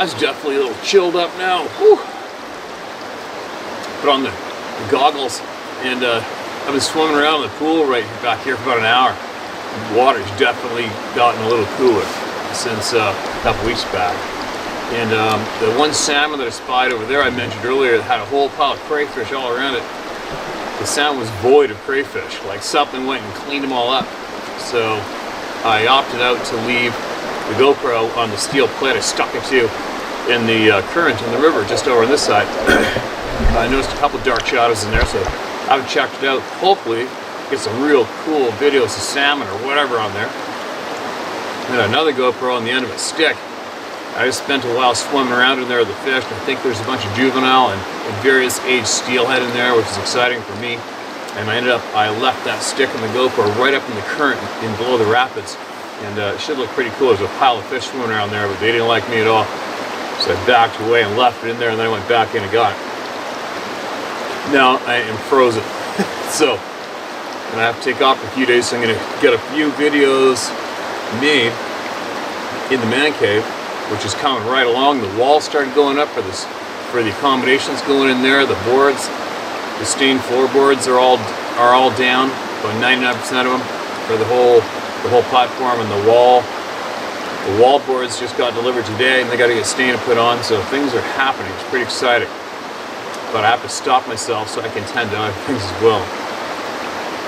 I was definitely a little chilled up now. Whew. Put on the goggles, and I've been swimming around in the pool right back here for about an hour. The water's definitely gotten a little cooler since a couple weeks back. And the one salmon that I spied over there I mentioned earlier that had a whole pile of crayfish all around it, the salmon was void of crayfish, like something went and cleaned them all up. So I opted out to leave the GoPro on the steel plate I stuck it to in the current in the river just over on this side. I noticed a couple dark shadows in there, so I haven't checked it out. Hopefully get some real cool videos of salmon or whatever on there. And another GoPro on the end of a stick. I just spent a while swimming around in there with the fish. I think there's a bunch of juvenile and various age steelhead in there, which is exciting for me. And I left that stick in the GoPro right up in the current in below the rapids. And it should look pretty cool. There's a pile of fish swimming around there, but they didn't like me at all. So I backed away and left it in there, and then I went back in and got it. Now I am frozen. So I'm gonna have to take off for a few days, so I'm gonna get a few videos made in the man cave, which is coming right along. The walls started going up for the accommodations going in there. The boards, the stained floorboards are all down, about 99% of them for the whole platform, and the wall boards just got delivered today, and they got to get stained and put on. So things are happening. It's pretty exciting. But I have to stop myself so I can tend to other things as well.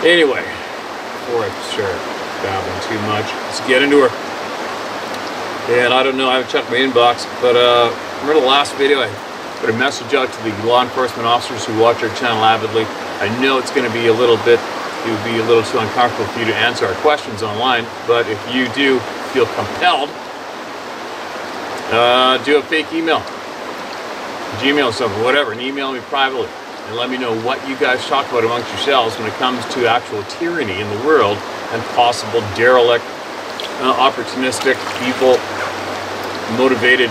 Anyway, before I start babbling too much, let's get into her. And I don't know, I haven't checked my inbox, but remember the last video I put a message out to the law enforcement officers who watch our channel avidly. I know it's going to be it would be a little too uncomfortable for you to answer our questions online, but if you do feel compelled, do a fake email, Gmail or something, whatever, and email me privately and let me know what you guys talk about amongst yourselves when it comes to actual tyranny in the world and possible derelict, opportunistic, evil, motivated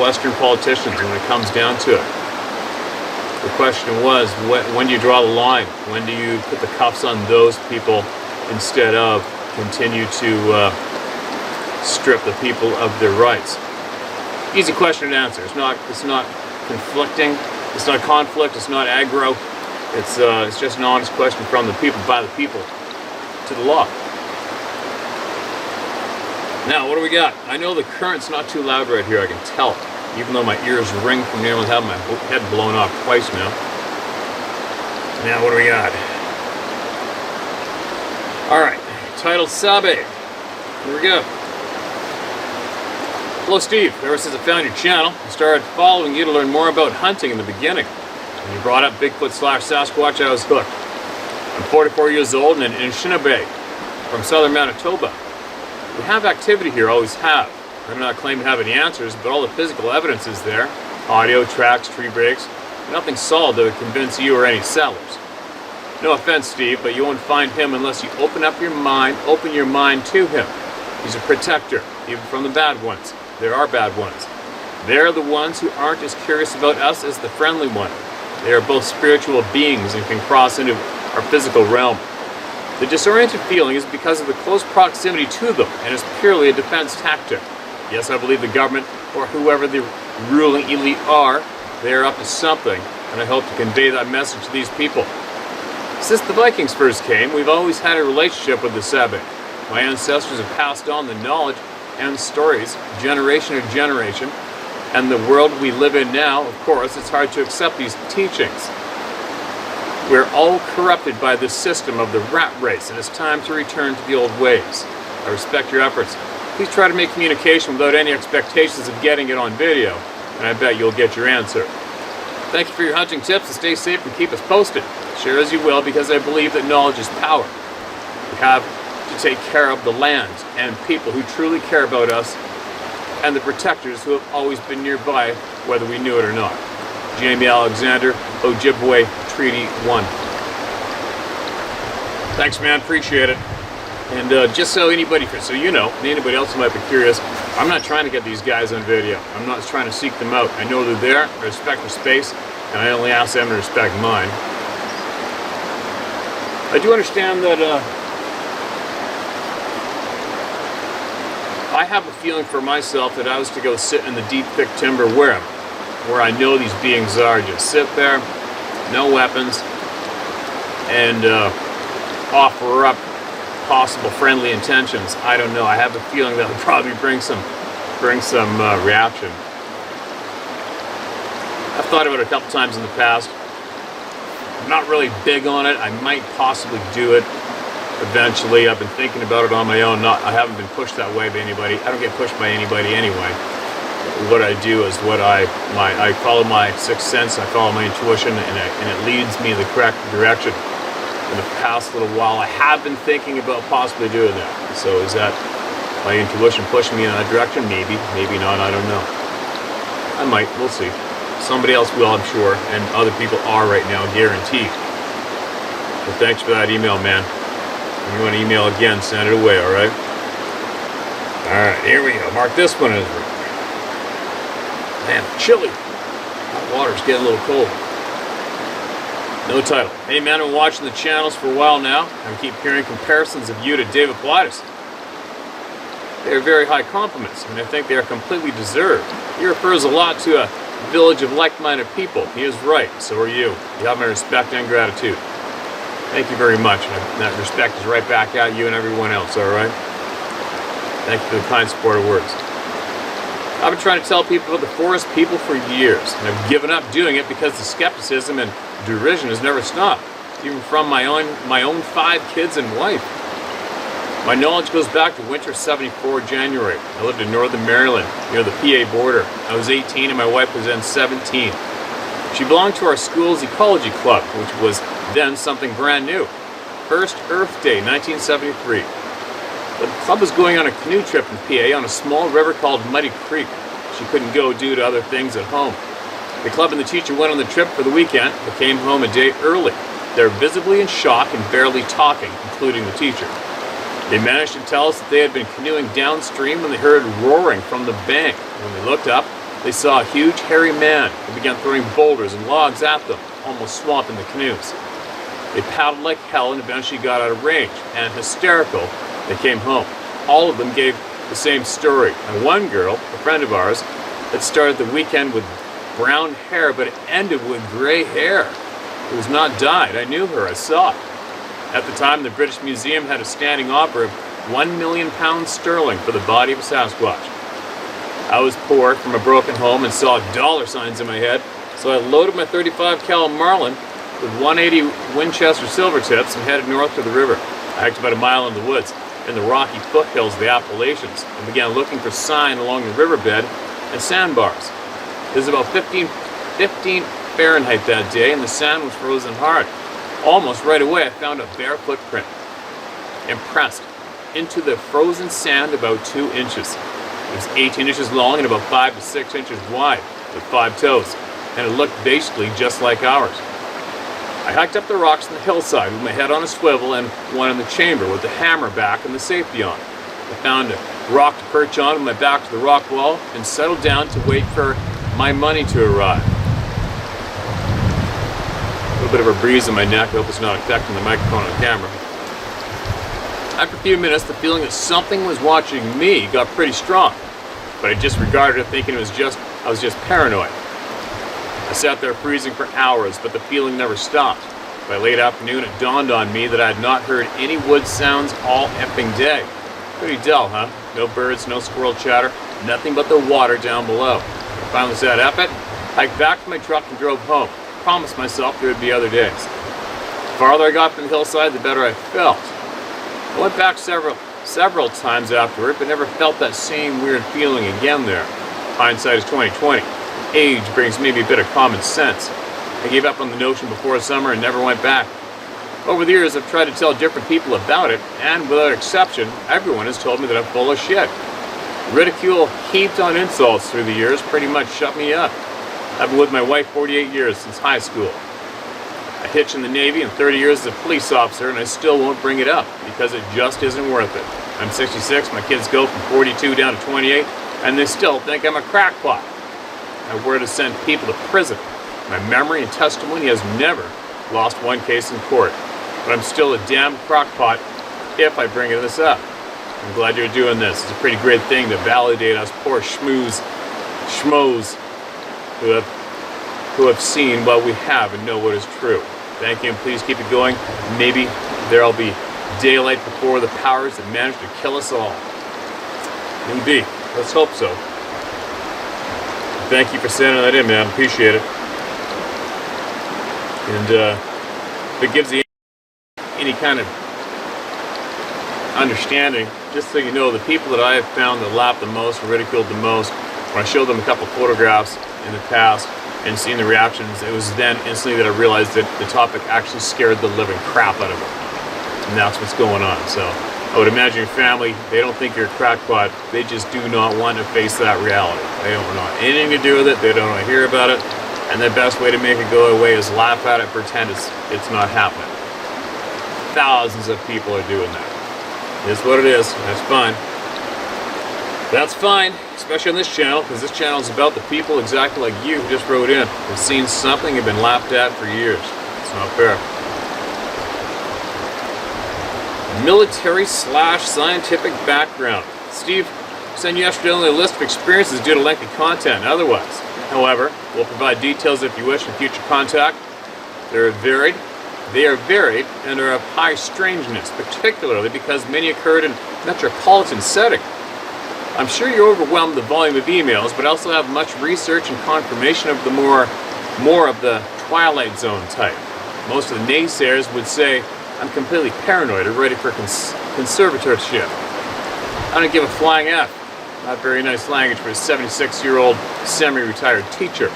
Western politicians when it comes down to it. The question was, when do you draw the line? When do you put the cuffs on those people instead of continue to strip the people of their rights? Easy question and answer. It's not conflicting. It's not conflict. It's not aggro. It's just an honest question from the people, by the people, to the law. Now, what do we got? I know the current's not too loud right here. I can tell it, even though my ears ring from being able to have my head blown off twice now. Now, what do we got? All right, title Sabe. Here we go. Hello, Steve. Ever since I found your channel, I started following you to learn more about hunting in the beginning. When you brought up Bigfoot/Sasquatch, I was hooked. I'm 44 years old and in Anishinaabe from southern Manitoba. We have activity here, always have. I'm not claiming to have any answers, but all the physical evidence is there. Audio, tracks, tree breaks. Nothing solid that would convince you or any settlers. No offense, Steve, but you won't find him unless you open your mind to him. He's a protector, even from the bad ones. There are bad ones. They're the ones who aren't as curious about us as the friendly one. They are both spiritual beings and can cross into our physical realm. The disoriented feeling is because of the close proximity to them, and is purely a defense tactic. Yes, I believe the government, or whoever the ruling elite are, they are up to something, and I hope to convey that message to these people. Since the Vikings first came, we've always had a relationship with the Sabe. My ancestors have passed on the knowledge and stories, generation to generation, and the world we live in now, of course, it's hard to accept these teachings. We're all corrupted by this system of the rat race, and it's time to return to the old ways. I respect your efforts. Please try to make communication without any expectations of getting it on video, and I bet you'll get your answer. Thank you for your hunting tips, and stay safe and keep us posted. Share as you will, because I believe that knowledge is power. We have to take care of the land and people who truly care about us, and the protectors who have always been nearby, whether we knew it or not. Jamie Alexander, Ojibwe, Treaty 1. Thanks, man. Appreciate it. And just so anybody else who might be curious, I'm not trying to get these guys on video. I'm not trying to seek them out. I know they're there. I respect their space, and I only ask them to respect mine. I do understand that I have a feeling for myself that I was to go sit in the deep, thick timber wherever, where I know these beings are, just sit there, no weapons, and offer up possible friendly intentions. I don't know. I have a feeling that would probably bring some reaction. I've thought about it a couple times in the past. I'm not really big on it. I might possibly do it eventually. I've been thinking about it on my own. I haven't been pushed that way by anybody. I don't get pushed by anybody anyway. What I do is I follow my sixth sense. I follow my intuition, and it leads me in the correct direction. In the past little while, I have been thinking about possibly doing that. So is that my intuition pushing me in that direction? Maybe, maybe not. I don't know. I might. We'll see. Somebody else will, I'm sure, and other people are right now, guaranteed. But thanks for that email, man. If you want to email again, send it away, all right? All right, here we go. Mark this one as man, chilly. Hot water's getting a little cold. No title. Hey man, I've been watching the channels for a while now. I keep hearing comparisons of you to David Pilatus. They are very high compliments, and I think they are completely deserved. He refers a lot to a village of like-minded people. He is right, so are you. You have my respect and gratitude. Thank you very much. And that respect is right back at you and everyone else, all right? Thank you for the kind, supportive words. I've been trying to tell people about the forest people for years, and I've given up doing it because the skepticism and derision has never stopped, even from my own 5 kids and wife. My knowledge goes back to winter '74 January. I lived in northern Maryland, near the PA border. I was 18 and my wife was then 17. She belonged to our school's ecology club, which was then something brand new. First Earth Day, 1973. The club was going on a canoe trip in PA on a small river called Muddy Creek. She couldn't go due to other things at home. The club and the teacher went on the trip for the weekend, but came home a day early. They were visibly in shock and barely talking, including the teacher. They managed to tell us that they had been canoeing downstream when they heard roaring from the bank. When they looked up, they saw a huge hairy man who began throwing boulders and logs at them, almost swamping the canoes. They paddled like hell and eventually got out of range, and hysterical, they came home. All of them gave the same story. And one girl, a friend of ours, had started the weekend with brown hair, but it ended with gray hair. It was not dyed. I knew her. I saw it. At the time, the British Museum had a standing offer of £1 million sterling for the body of a Sasquatch. I was poor from a broken home and saw dollar signs in my head, so I loaded my 35 cal Marlin with 180 Winchester silver tips and headed north to the river. I hiked about a mile in the woods in the rocky foothills of the Appalachians and began looking for sign along the riverbed and sandbars. It was about 15 Fahrenheit that day, and the sand was frozen hard. Almost right away, I found a bare footprint, impressed into the frozen sand about 2 inches. It was 18 inches long and about 5 to 6 inches wide, with 5 toes, and it looked basically just like ours. I hiked up the rocks on the hillside with my head on a swivel and one in the chamber with the hammer back and the safety on. I found a rock to perch on with my back to the rock wall and settled down to wait for my money to arrive. A little bit of a breeze in my neck. I hope it's not affecting the microphone on the camera. After a few minutes, the feeling that something was watching me got pretty strong, but I disregarded it, thinking I was just paranoid. I sat there freezing for hours, but the feeling never stopped. By late afternoon, it dawned on me that I had not heard any wood sounds all effing day. Pretty dull, huh? No birds, no squirrel chatter, nothing but the water down below. I finally said, F it, hiked back to my truck and drove home. Promised myself there would be other days. The farther I got from the hillside, the better I felt. I went back several times afterward, but never felt that same weird feeling again there. Hindsight is 20/20. Age brings maybe a bit of common sense. I gave up on the notion before summer and never went back. Over the years, I've tried to tell different people about it, and without exception, everyone has told me that I'm full of shit. Ridicule heaped on insults through the years pretty much shut me up. I've been with my wife 48 years, since high school. I hitched in the Navy and 30 years as a police officer, and I still won't bring it up because it just isn't worth it. I'm 66, my kids go from 42 down to 28, and they still think I'm a crackpot. My word has sent people to prison. My memory and testimony has never lost one case in court, but I'm still a damn crackpot if I bring this up. I'm glad you're doing this. It's a pretty great thing to validate us poor schmoes who have seen what we have and know what is true. Thank you, and please keep it going. Maybe there'll be daylight before the powers that manage to kill us all. Maybe. Let's hope so. Thank you for sending that in, man. Appreciate it. And if it gives you any kind of understanding, just so you know, the people that I have found that laughed the most or ridiculed the most, when I showed them a couple photographs in the past and seeing the reactions, it was then instantly that I realized that the topic actually scared the living crap out of them. And that's what's going on. So I would imagine your family, they don't think you're a crackpot. They just do not want to face that reality. They don't want anything to do with it. They don't want to hear about it. And the best way to make it go away is laugh at it, pretend it's not happening. Thousands of people are doing that. It's what it is. That's fine. That's fine, especially on this channel, because this channel is about the people exactly like you who just wrote in. Have seen something, have been laughed at for years. It's not fair. Military/scientific background. Steve sent yesterday only a list of experiences due to lengthy content and otherwise. However, we'll provide details if you wish in future contact. They are varied and are of high strangeness, particularly because many occurred in metropolitan setting. I'm sure you're overwhelmed with the volume of emails, but also have much research and confirmation of the more of the Twilight Zone type. Most of the naysayers would say I'm completely paranoid or ready for conservatorship. I don't give a flying F. Not very nice language for a 76-year-old semi-retired teacher.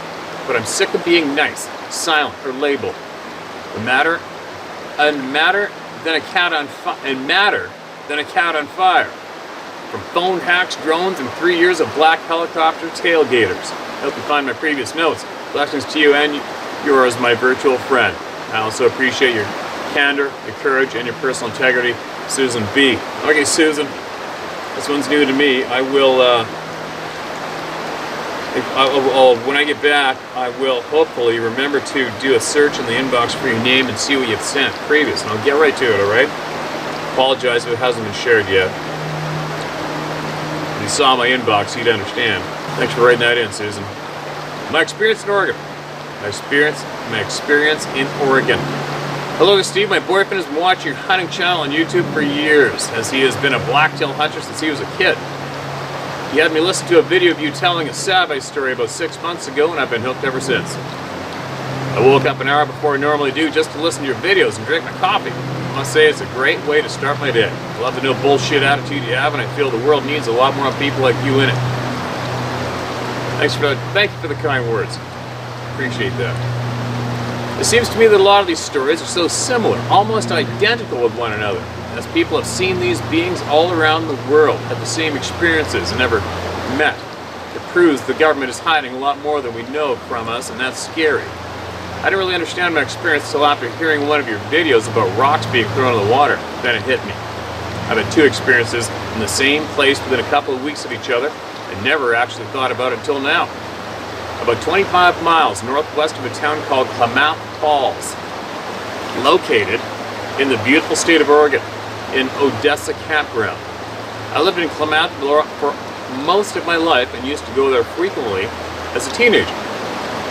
But I'm sick of being nice, silent, or labeled. Matter than a cat on fire. From phone hacks, drones, and 3 years of black helicopter tailgaters. I hope you find my previous notes. Blessings to you and yours, my virtual friend. I also appreciate your candor, your courage, and your personal integrity, Susan B. Okay, Susan, this one's new to me. I will, when I get back, I will hopefully remember to do a search in the inbox for your name and see what you've sent previous, and I'll get right to it, alright? Apologize if it hasn't been shared yet. If you saw my inbox, you'd understand. Thanks for writing that in, Susan. My experience in Oregon. My experience in Oregon. Hello, Steve. My boyfriend has been watching your hunting channel on YouTube for years, as he has been a blacktail hunter since he was a kid. He had me listen to a video of you telling a Savage story about 6 months ago, and I've been hooked ever since. I woke up an hour before I normally do just to listen to your videos and drink my coffee. I must say it's a great way to start my day. I love the no bullshit attitude you have, and I feel the world needs a lot more people like you in it. Thank you for the kind words. Appreciate that. It seems to me that a lot of these stories are so similar, almost identical with one another, as people have seen these beings all around the world, had the same experiences and never met. It proves the government is hiding a lot more than we know from us, and that's scary. I didn't really understand my experience until after hearing one of your videos about rocks being thrown in the water. Then it hit me. I've had two experiences in the same place within a couple of weeks of each other, and never actually thought about it until now. About 25 miles northwest of a town called Klamath Falls, located in the beautiful state of Oregon, in Odessa Campground. I lived in Klamath for most of my life and used to go there frequently as a teenager.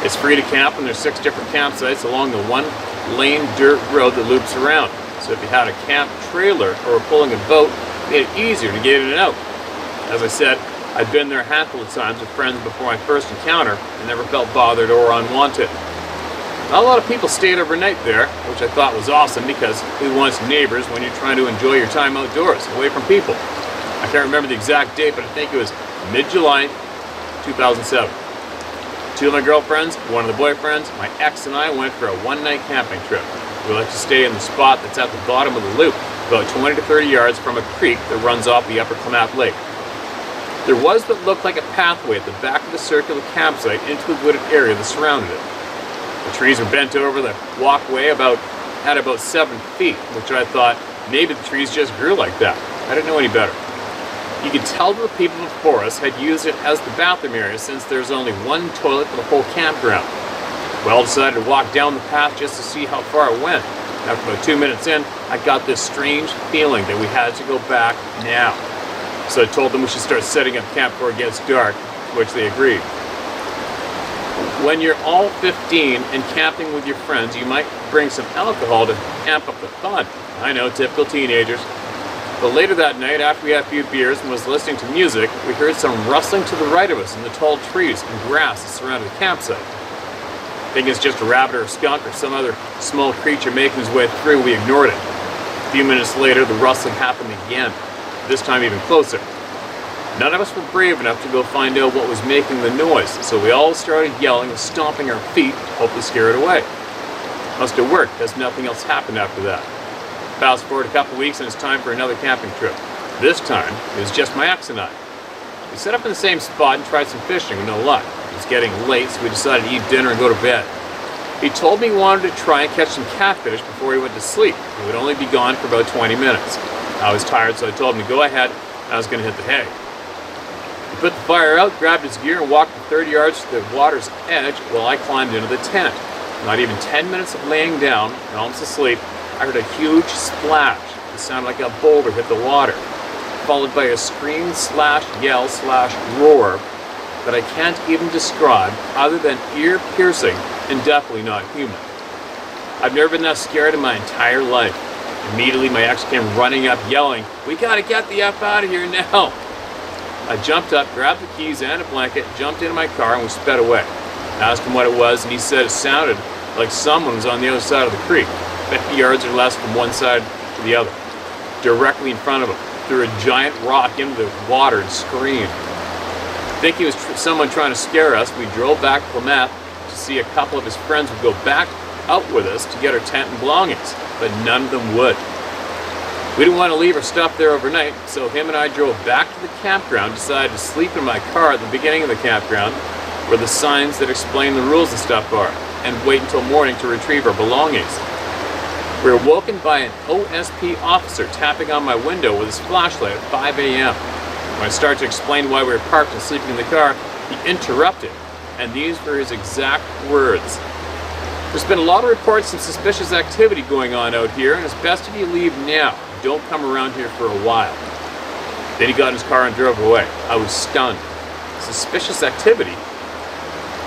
It's free to camp, and there's 6 different campsites along the one-lane dirt road that loops around. So if you had a camp trailer or were pulling a boat, it made it easier to get in and out. As I said, I'd been there a handful of times with friends before my first encounter and never felt bothered or unwanted. Not a lot of people stayed overnight there, which I thought was awesome because who wants neighbors when you're trying to enjoy your time outdoors, away from people? I can't remember the exact date, but I think it was mid-July 2007. 2 of my girlfriends, 1 of the boyfriends, my ex and I went for a one-night camping trip. We like to stay in the spot that's at the bottom of the loop, about 20 to 30 yards from a creek that runs off the upper Klamath Lake. There was what looked like a pathway at the back of the circular campsite into a wooded area that surrounded it. The trees were bent over the walkway at about 7 feet, which I thought maybe the trees just grew like that. I didn't know any better. You could tell that the people before us had used it as the bathroom area since there's only 1 toilet for the whole campground. We all decided to walk down the path just to see how far it went. After about 2 minutes in, I got this strange feeling that we had to go back now. So I told them we should start setting up camp before it gets dark, which they agreed. When you're all 15 and camping with your friends, you might bring some alcohol to amp up the fun. I know, typical teenagers. But later that night, after we had a few beers and was listening to music, we heard some rustling to the right of us in the tall trees and grass that surrounded the campsite. Thinking it's just a rabbit or a skunk or some other small creature making his way through, we ignored it. A few minutes later, the rustling happened again, this time even closer. None of us were brave enough to go find out what was making the noise, so we all started yelling and stomping our feet to hopefully scare it away. Must have worked, as nothing else happened after that. Fast forward a couple weeks and it's time for another camping trip. This time, it was just my ex and I. We set up in the same spot and tried some fishing with no luck. It was getting late, so we decided to eat dinner and go to bed. He told me he wanted to try and catch some catfish before he went to sleep. He would only be gone for about 20 minutes. I was tired, so I told him to go ahead. I was going to hit the hay. He put the fire out, grabbed his gear, and walked the 30 yards to the water's edge while I climbed into the tent. Not even 10 minutes of laying down, and almost asleep, I heard a huge splash. It sounded like a boulder hit the water, followed by a scream slash yell slash roar that I can't even describe other than ear-piercing and definitely not human. I've never been that scared in my entire life. Immediately my ex came running up yelling, "We gotta get the F out of here now!" I jumped up, grabbed the keys and a blanket, jumped into my car and we sped away. I asked him what it was and he said it sounded like someone was on the other side of the creek, 50 yards or less from one side to the other. Directly in front of him, threw a giant rock into the water and screamed. Thinking it was someone trying to scare us, we drove back to Plymouth to see a couple of his friends would go back out with us to get our tent and belongings, but none of them would. We didn't want to leave our stuff there overnight, so him and I drove back to the campground, decided to sleep in my car at the beginning of the campground, where the signs that explain the rules and stuff are, and wait until morning to retrieve our belongings. We were woken by an OSP officer tapping on my window with his flashlight at 5 a.m. When I started to explain why we were parked and sleeping in the car, he interrupted, and these were his exact words. "There's been a lot of reports of suspicious activity going on out here, and it's best if you leave now. Don't come around here for a while." Then he got in his car and drove away. I was stunned. Suspicious activity?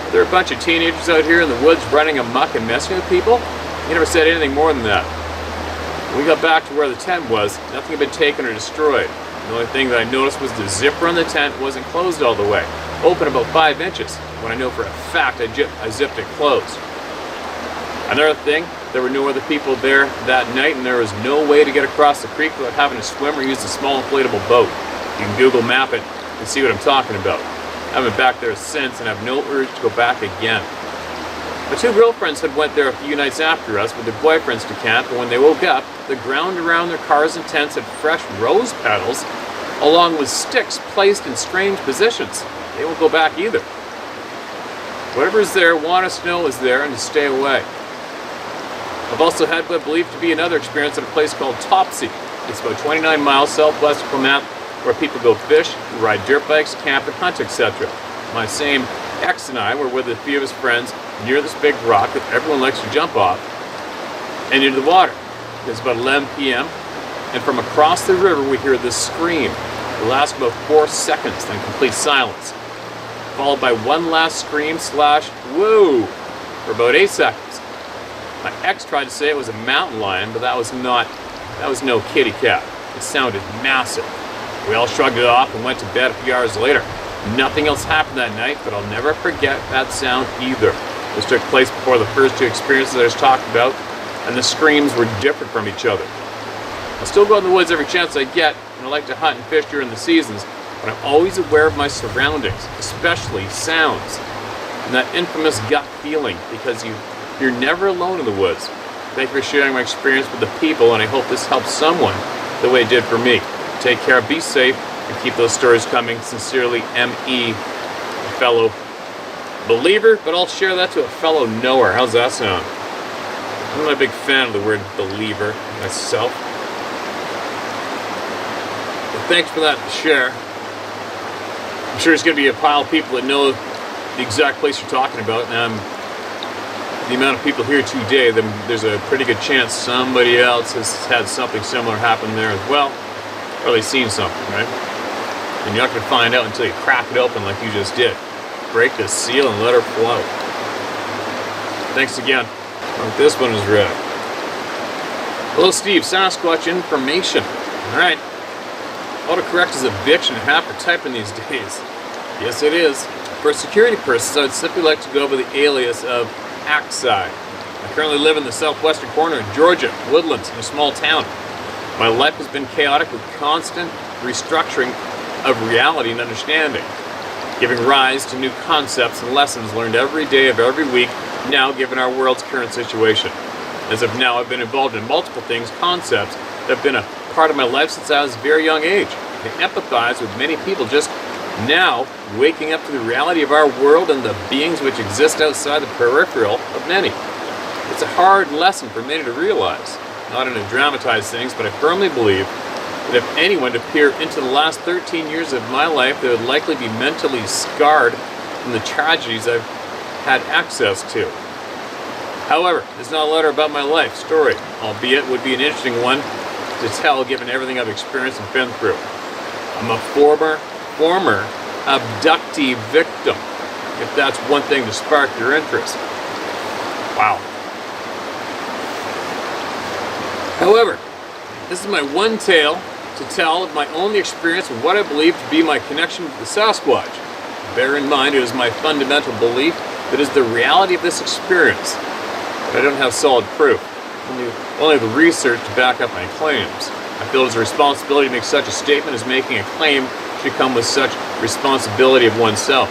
Are there a bunch of teenagers out here in the woods running amok and messing with people? He never said anything more than that. When we got back to where the tent was, nothing had been taken or destroyed. The only thing that I noticed was the zipper on the tent wasn't closed all the way, open about 5 inches, when I know for a fact I zipped it closed. Another thing, there were no other people there that night and there was no way to get across the creek without having to swim or use a small inflatable boat. You can Google map it and see what I'm talking about. I haven't been back there since and have no urge to go back again. My two girlfriends had went there a few nights after us with their boyfriends to camp, and when they woke up, the ground around their cars and tents had fresh rose petals, along with sticks placed in strange positions. They won't go back either. Whatever is there, want us to know is there and to stay away. I've also had what I believe to be another experience at a place called Topsy. It's about 29 miles southwest of Plymouth, where people go fish, ride dirt bikes, camp, and hunt, etc. My same ex and I were with a few of his friends near this big rock that everyone likes to jump off and into the water. It's about 11 p.m. and from across the river we hear this scream. It lasts about 4 seconds, then complete silence, followed by one last scream slash whoa for about 8 seconds. My ex tried to say it was a mountain lion, but that was no kitty cat. It sounded massive. We all shrugged it off and went to bed a few hours later. Nothing else happened that night, but I'll never forget that sound either. This took place before the first two experiences I just talked about, and the screams were different from each other. I still go in the woods every chance I get, and I like to hunt and fish during the seasons, but I'm always aware of my surroundings, especially sounds, and that infamous gut feeling, because you're never alone in the woods. Thank you for sharing my experience with the people, and I hope this helps someone the way it did for me. Take care, be safe, and keep those stories coming. Sincerely, M.E., a fellow believer, but I'll share that to a fellow knower. How's that sound? I'm not a big fan of the word believer myself. But thanks for that share. I'm sure there's going to be a pile of people that know the exact place you're talking about, and the amount of people here today, there's a pretty good chance somebody else has had something similar happen there as well, or at least seen something, right? And you're not going to find out until you crack it open like you just did. Break the seal and let her flow. Thanks again. This one is red. Hello, Steve. Sasquatch information. Alright. Autocorrect is a bitch and a half for typing these days. Yes, it is. For security purposes, I would simply like to go by the alias of Axide. I currently live in the southwestern corner of Georgia, Woodlands, in a small town. My life has been chaotic with constant restructuring of reality and understanding, giving rise to new concepts and lessons learned every day of every week, now given our world's current situation. As of now, I've been involved in multiple things, concepts, that have been a part of my life since I was a very young age. I empathize with many people just now waking up to the reality of our world and the beings which exist outside the peripheral of many. It's a hard lesson for many to realize, not in a dramatized things, but I firmly believe that if anyone to peer into the last 13 years of my life, they would likely be mentally scarred from the tragedies I've had access to. However, it's not a letter about my life story, albeit would be an interesting one to tell given everything I've experienced and been through. I'm a former abductee victim, if that's one thing to spark your interest. Wow. However, this is my one tale to tell of my only experience with what I believe to be my connection with the Sasquatch. Bear in mind, it is my fundamental belief that is the reality of this experience. But I don't have solid proof, only the research to back up my claims. I feel it is a responsibility to make such a statement as making a claim should come with such responsibility of oneself.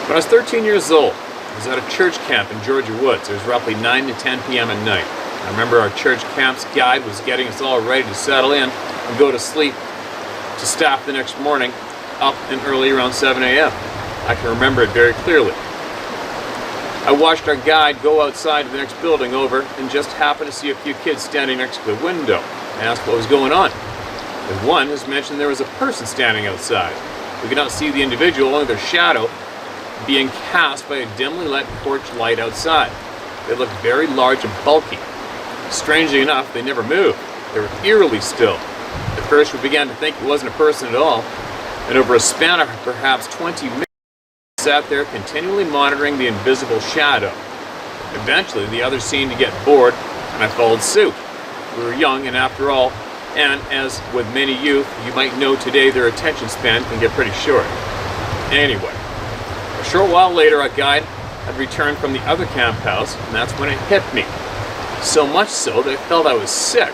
When I was 13 years old, I was at a church camp in Georgia Woods. It was roughly 9 to 10 p.m. at night. I remember our church camp's guide was getting us all ready to settle in and go to sleep to staff the next morning up and early around 7 a.m. I can remember it very clearly. I watched our guide go outside to the next building over and just happened to see a few kids standing next to the window. I asked what was going on. And one has mentioned there was a person standing outside. We could not see the individual, only their shadow being cast by a dimly lit porch light outside. They looked very large and bulky. Strangely enough, they never moved. They were eerily still. At first we began to think it wasn't a person at all, and over a span of perhaps 20 minutes, sat there continually monitoring the invisible shadow. Eventually, the others seemed to get bored, and I followed suit. We were young, and after all, and as with many youth, you might know today their attention span can get pretty short. Anyway, a short while later, a guide had returned from the other camp house, and that's when it hit me. So much so that I felt I was sick,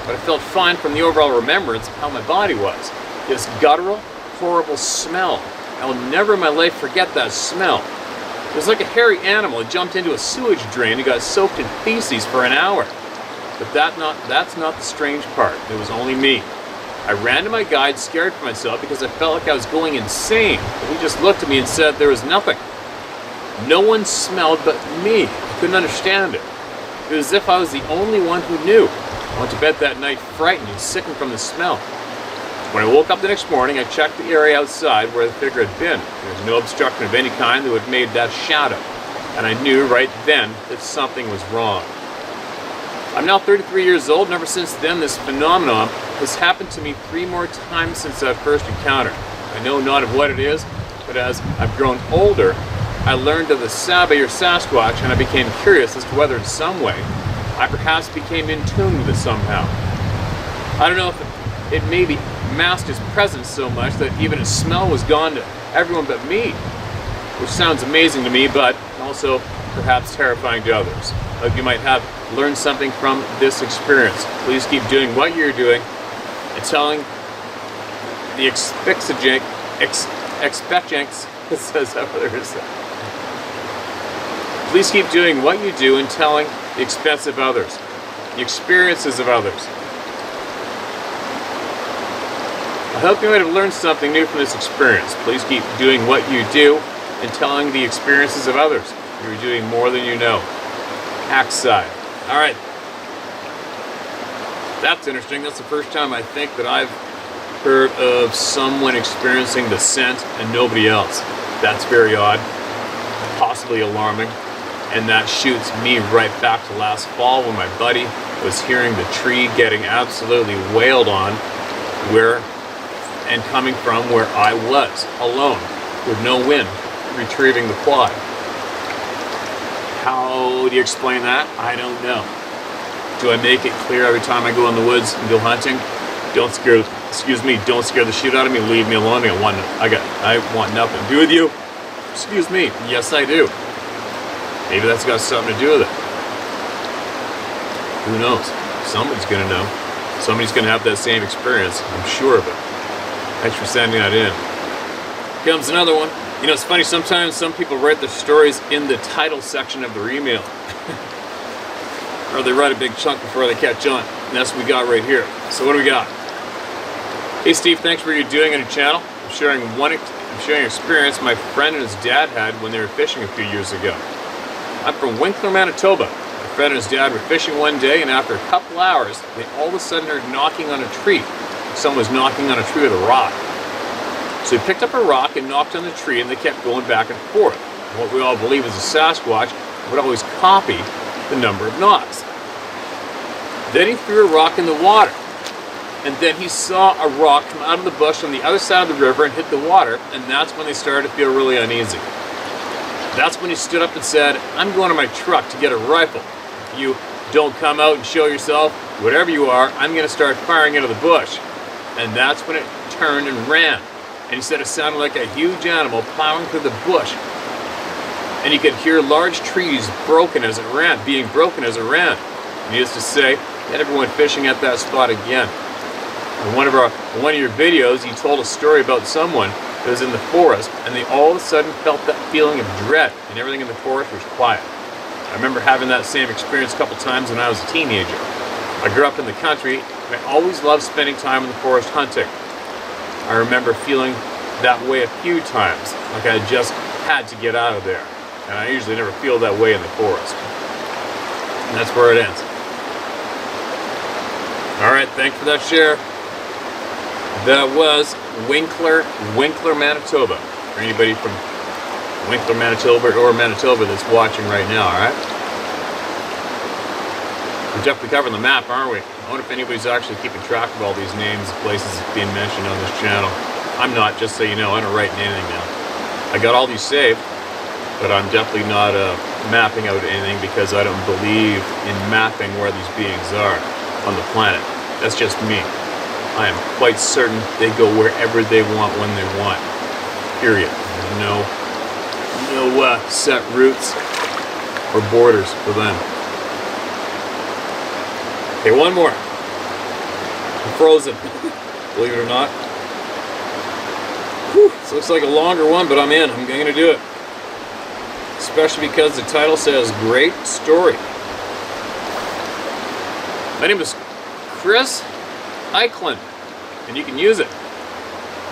but I felt fine from the overall remembrance of how my body was. This guttural, horrible smell. I will never in my life forget that smell. It was like a hairy animal had jumped into a sewage drain and got soaked in feces for an hour. But that's not the strange part. It was only me. I ran to my guide, scared for myself because I felt like I was going insane. But he just looked at me and said there was nothing. No one smelled but me. I couldn't understand it. It was as if I was the only one who knew. I went to bed that night frightened and sickened from the smell. When I woke up the next morning, I checked the area outside where the figure had been. There was no obstruction of any kind that would have made that shadow. And I knew right then that something was wrong. I'm now 33 years old, and ever since then this phenomenon has happened to me 3 more times since that first encounter. I know not of what it is, but as I've grown older, I learned of the Sabe or Sasquatch, and I became curious as to whether in some way I perhaps became in tune with it somehow. I don't know if it maybe masked its presence so much that even its smell was gone to everyone but me, which sounds amazing to me, but also perhaps terrifying to others. I hope you might have learned something from this experience. Please keep doing what you're doing and telling the expectanks, it says others. Please keep doing what you do and telling the experiences of others. I hope you might have learned something new from this experience. Please keep doing what you do and telling the experiences of others. You're doing more than you know. Axide. Alright. That's interesting. That's the first time I think that I've heard of someone experiencing the scent and nobody else. That's very odd. Possibly alarming. And that shoots me right back to last fall when my buddy was hearing the tree getting absolutely wailed on, where and coming from where I was, alone, with no wind, retrieving the quad. How do you explain that? I don't know. Do I make it clear every time I go in the woods and go hunting? Don't scare the shit out of me. Leave me alone. I want nothing to do with you. Excuse me. Yes, I do. Maybe that's got something to do with it. Who knows? Somebody's going to know. Somebody's going to have that same experience. I'm sure of it. Thanks for sending that in. Here comes another one. You know, it's funny, sometimes some people write their stories in the title section of their email. Or they write a big chunk before they catch on. And that's what we got right here. So what do we got? Hey Steve, thanks for what you're doing on your channel. I'm sharing an experience my friend and his dad had when they were fishing a few years ago. I'm from Winkler, Manitoba. My friend and his dad were fishing one day, and after a couple hours, they all of a sudden heard knocking on a tree. Someone was knocking on a tree with a rock. So he picked up a rock and knocked on the tree, and they kept going back and forth. What we all believe is a Sasquatch would always copy the number of knocks. Then he threw a rock in the water, and then he saw a rock come out of the bush on the other side of the river and hit the water, and that's when they started to feel really uneasy. That's when he stood up and said, I'm going to my truck to get a rifle. If you don't come out and show yourself, whatever you are, I'm going to start firing into the bush. And that's when it turned and ran. And he said it sounded like a huge animal plowing through the bush. And you could hear large trees being broken as it ran. And he used to say, get everyone fishing at that spot again. In one of your videos, you told a story about someone that was in the forest, and they all of a sudden felt that feeling of dread, and everything in the forest was quiet. I remember having that same experience a couple times when I was a teenager. I grew up in the country, and I always loved spending time in the forest hunting. I remember feeling that way a few times, like I just had to get out of there. And I usually never feel that way in the forest. And that's where it ends. Alright, thanks for that share. That was Winkler, Manitoba. For anybody from Winkler, Manitoba or Manitoba that's watching right now, alright? We're definitely covering the map, aren't we? I wonder if anybody's actually keeping track of all these names of places being mentioned on this channel. I'm not, just so you know. I don't write anything down. I got all these saved, but I'm definitely not mapping out anything because I don't believe in mapping where these beings are on the planet. That's just me. I am quite certain they go wherever they want when they want. Period. There's no set routes or borders for them. Okay, one more. I'm frozen. Believe it or not. Whew, this looks like a longer one, but I'm in. I'm going to do it. Especially because the title says Great Story. My name is Chris Eichlin, and you can use it.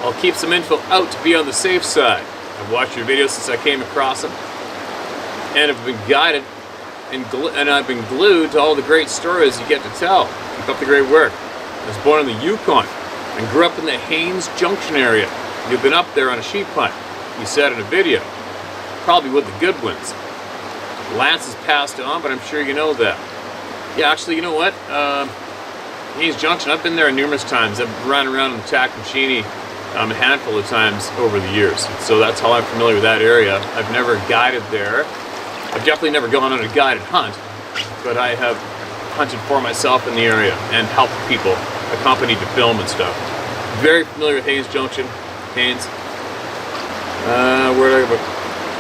I'll keep some info out to be on the safe side. I've watched your videos since I came across them, and have been guided and I've been glued to all the great stories you get to tell. Keep up the great work. I was born in the Yukon and grew up in the Haines Junction area. You've been up there on a sheep hunt, you said in a video. Probably with the good ones. Lance has passed on, but I'm sure you know that. Yeah, actually, you know what? Haines Junction, I've been there numerous times. I've run around in Takamachini a handful of times over the years. So that's how I'm familiar with that area. I've never guided there. I've definitely never gone on a guided hunt, but I have hunted for myself in the area and helped people, accompanied to film and stuff. Very familiar with Haines Junction. Haines. Where did I go?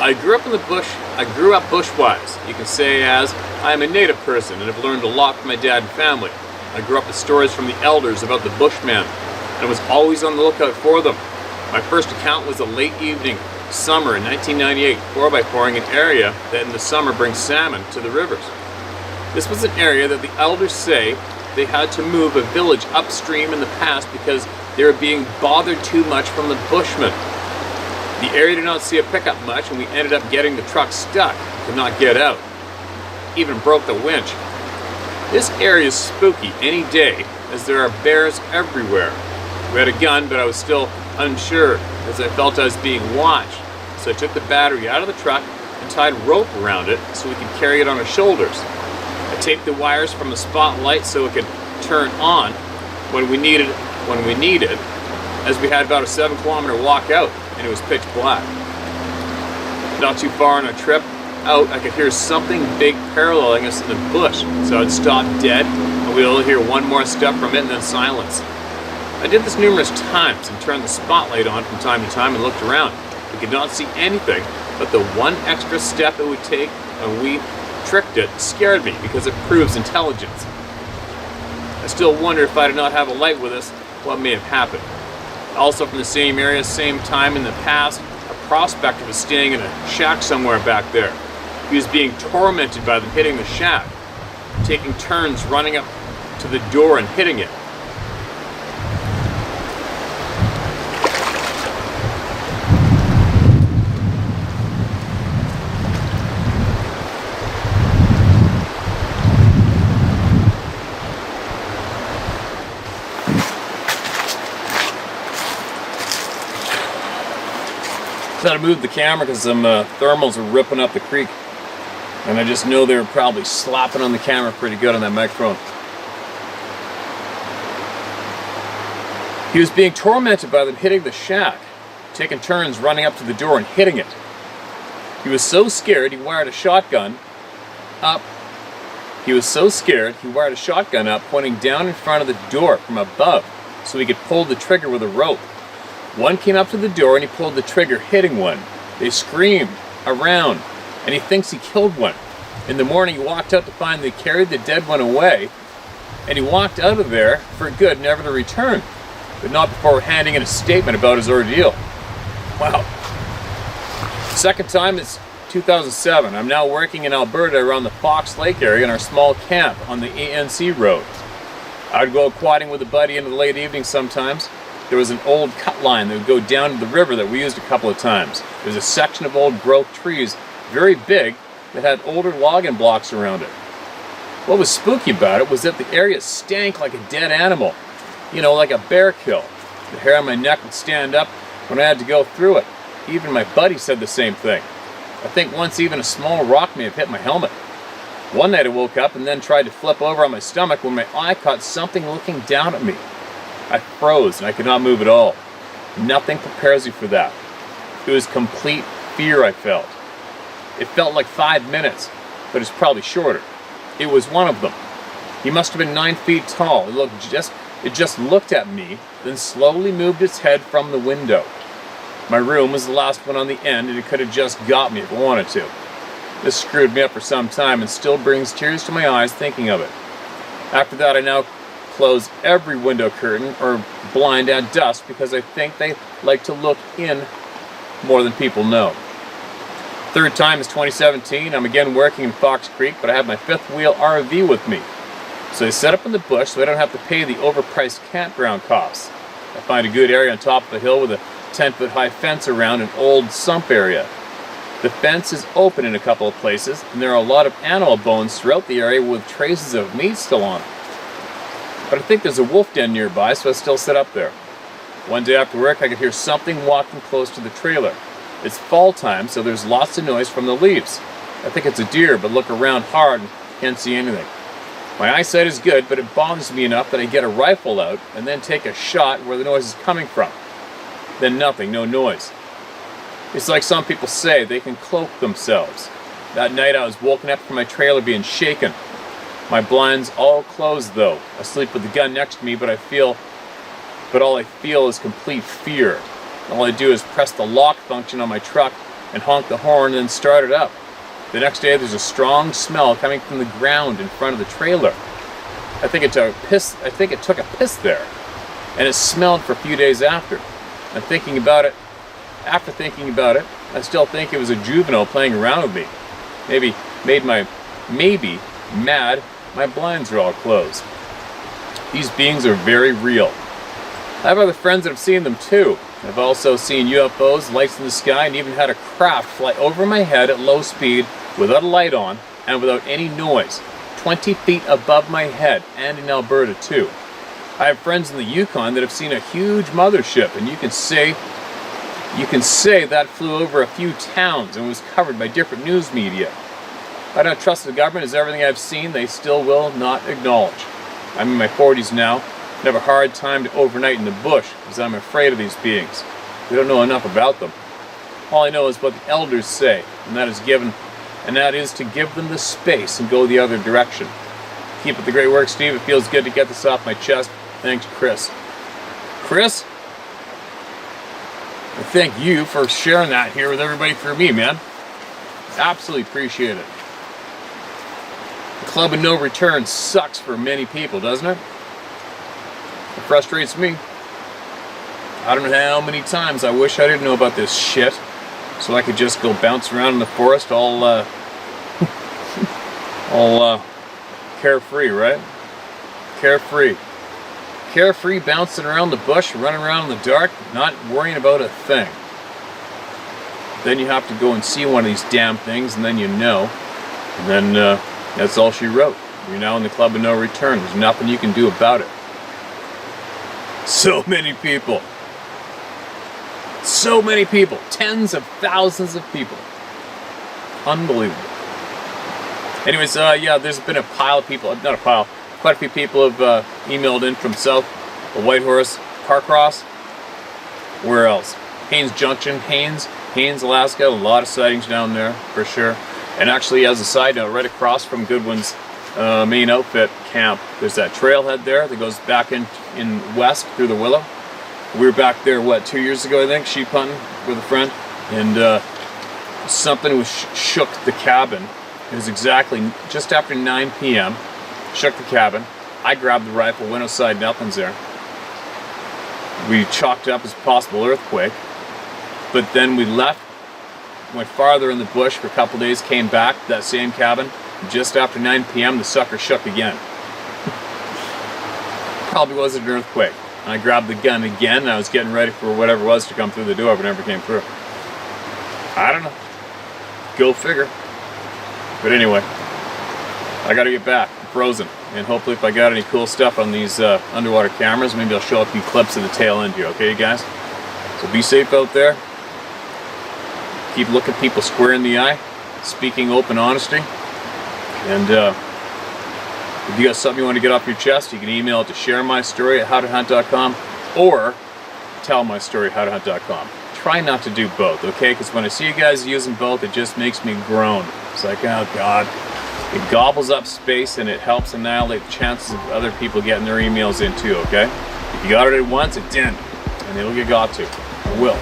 I grew up in the bush. I grew up bushwise. You can say as I am a native person and have learned a lot from my dad and family. I grew up with stories from the elders about the Bushmen and was always on the lookout for them. My first account was a late evening, summer in 1998, 4x4ing an area that in the summer brings salmon to the rivers. This was an area that the elders say they had to move a village upstream in the past because they were being bothered too much from the Bushmen. The area did not see a pickup much, and we ended up getting the truck stuck, could not get out. Even broke the winch. This area is spooky any day, as there are bears everywhere. We had a gun, but I was still unsure, as I felt I was being watched. So I took the battery out of the truck and tied rope around it so we could carry it on our shoulders. I taped the wires from the spotlight so it could turn on when we needed, as we had about a 7-kilometer walk out, and it was pitch black. Not too far on our trip out, I could hear something big paralleling us in the bush, so I'd stop dead, and we'd only hear one more step from it and then silence. I did this numerous times and turned the spotlight on from time to time and looked around. We could not see anything, but the one extra step it would take, and we tricked it, scared me because it proves intelligence. I still wonder if I did not have a light with us, what may have happened. Also from the same area, same time in the past, a prospector was staying in a shack somewhere back there. He was being tormented by them hitting the shack, taking turns running up to the door and hitting it. I had to move the camera because some thermals are ripping up the creek, and I just know they were probably slapping on the camera pretty good on that microphone. He was being tormented by them hitting the shack, taking turns running up to the door and hitting it. He was so scared he wired a shotgun up. Pointing down in front of the door from above so he could pull the trigger with a rope. One came up to the door and he pulled the trigger, hitting one. They screamed around, and he thinks he killed one. In the morning, he walked out to find they carried the dead one away, and he walked out of there for good, never to return, but not before handing in a statement about his ordeal. Wow. Second time is 2007. I'm now working in Alberta around the Fox Lake area in our small camp on the ANC road. I'd go quadding with a buddy into the late evening sometimes. There was an old cut line that would go down to the river that we used a couple of times. There's a section of old growth trees, very big, that had older logging blocks around it. What was spooky about it was that the area stank like a dead animal, like a bear kill. The hair on my neck would stand up when I had to go through it. Even my buddy said the same thing. I think once even a small rock may have hit my helmet. One night I woke up and then tried to flip over on my stomach when my eye caught something looking down at me. I froze and I could not move at all. Nothing prepares you for that. It was complete fear I felt. It felt like 5 minutes, but it's probably shorter. It was one of them. He must have been 9 feet tall. It just looked at me, then slowly moved its head from the window. My room was the last one on the end, and it could have just got me if it wanted to. This screwed me up for some time and still brings tears to my eyes thinking of it. After that, I now close every window curtain or blind at dusk because I think they like to look in more than people know. Third time is 2017. I'm again working in Fox Creek, but I have my fifth wheel RV with me. So I set up in the bush so I don't have to pay the overpriced campground costs. I find a good area on top of a hill with a 10-foot high fence around an old sump area. The fence is open in a couple of places, and there are a lot of animal bones throughout the area with traces of meat still on it. But I think there's a wolf den nearby, so I still sit up there. One day after work, I could hear something walking close to the trailer. It's fall time, so there's lots of noise from the leaves. I think it's a deer, but look around hard and can't see anything. My eyesight is good, but it bothers me enough that I get a rifle out and then take a shot where the noise is coming from. Then nothing, no noise. It's like some people say, they can cloak themselves. That night I was woken up from my trailer being shaken. My blinds all closed though. I sleep with the gun next to me, but all I feel is complete fear. All I do is press the lock function on my truck and honk the horn and then start it up. The next day there's a strong smell coming from the ground in front of the trailer. I think it took a piss there, and it smelled for a few days after. After thinking about it, I still think it was a juvenile playing around with me. Maybe mad, my blinds are all closed. These beings are very real. I have other friends that have seen them too. I've also seen UFOs, lights in the sky, and even had a craft fly over my head at low speed without a light on and without any noise, 20 feet above my head, and in Alberta too. I have friends in the Yukon that have seen a huge mothership, and you can say that flew over a few towns and was covered by different news media. I don't trust the government, as everything I've seen they still will not acknowledge. I'm in my 40s now, and have a hard time to overnight in the bush because I'm afraid of these beings. We don't know enough about them. All I know is what the elders say, and that is to give them the space and go the other direction. Keep up the great work, Steve. It feels good to get this off my chest. Thanks, Chris. Chris, I thank you for sharing that here with everybody through me, man. Absolutely appreciate it. The Club of No Return sucks for many people, doesn't it? It frustrates me. I don't know how many times I wish I didn't know about this shit, so I could just go bounce around in the forest all carefree, right? Carefree. Carefree, bouncing around the bush, running around in the dark, not worrying about a thing. Then you have to go and see one of these damn things, and then you know. And then that's all she wrote. You're now in the Club of No Return. There's nothing you can do about it. So many people. So many people. Tens of thousands of people. Unbelievable. Anyways, yeah, there's been a pile of people, not a pile, quite a few people have emailed in from south of Whitehorse, Carcross. Where else? Haines Junction, Haines, Alaska. A lot of sightings down there, for sure. And actually, as a side note, right across from Goodwin's main outfit camp, there's that trailhead there that goes back in west through the Willow. We were back there, what, 2 years ago, I think, sheep hunting with a friend, and something was shook the cabin. It was exactly just after 9 p.m. Shook the cabin. I grabbed the rifle, went outside, nothing's there. We chalked it up as a possible earthquake, but then we left, went farther in the bush for a couple days, came back to that same cabin. Just after 9 p.m. the sucker shook again. Probably wasn't an earthquake. I grabbed the gun again, and I was getting ready for whatever it was to come through the door, but it never came through. I don't know. Go figure. But anyway, I gotta get back. I'm frozen. And hopefully if I got any cool stuff on these underwater cameras, maybe I'll show a few clips of the tail end here, okay, you guys? So be safe out there. Keep looking people square in the eye. Speaking open honesty. And if you got something you want to get off your chest, you can email it to sharemystory@howtohunt.com or tellmystory@howtohunt.com. Try not to do both, okay? Because when I see you guys using both, it just makes me groan. It's like, oh God. It gobbles up space and it helps annihilate the chances of other people getting their emails in too, okay? If you got it at once, it's in. And it'll get got to. It will.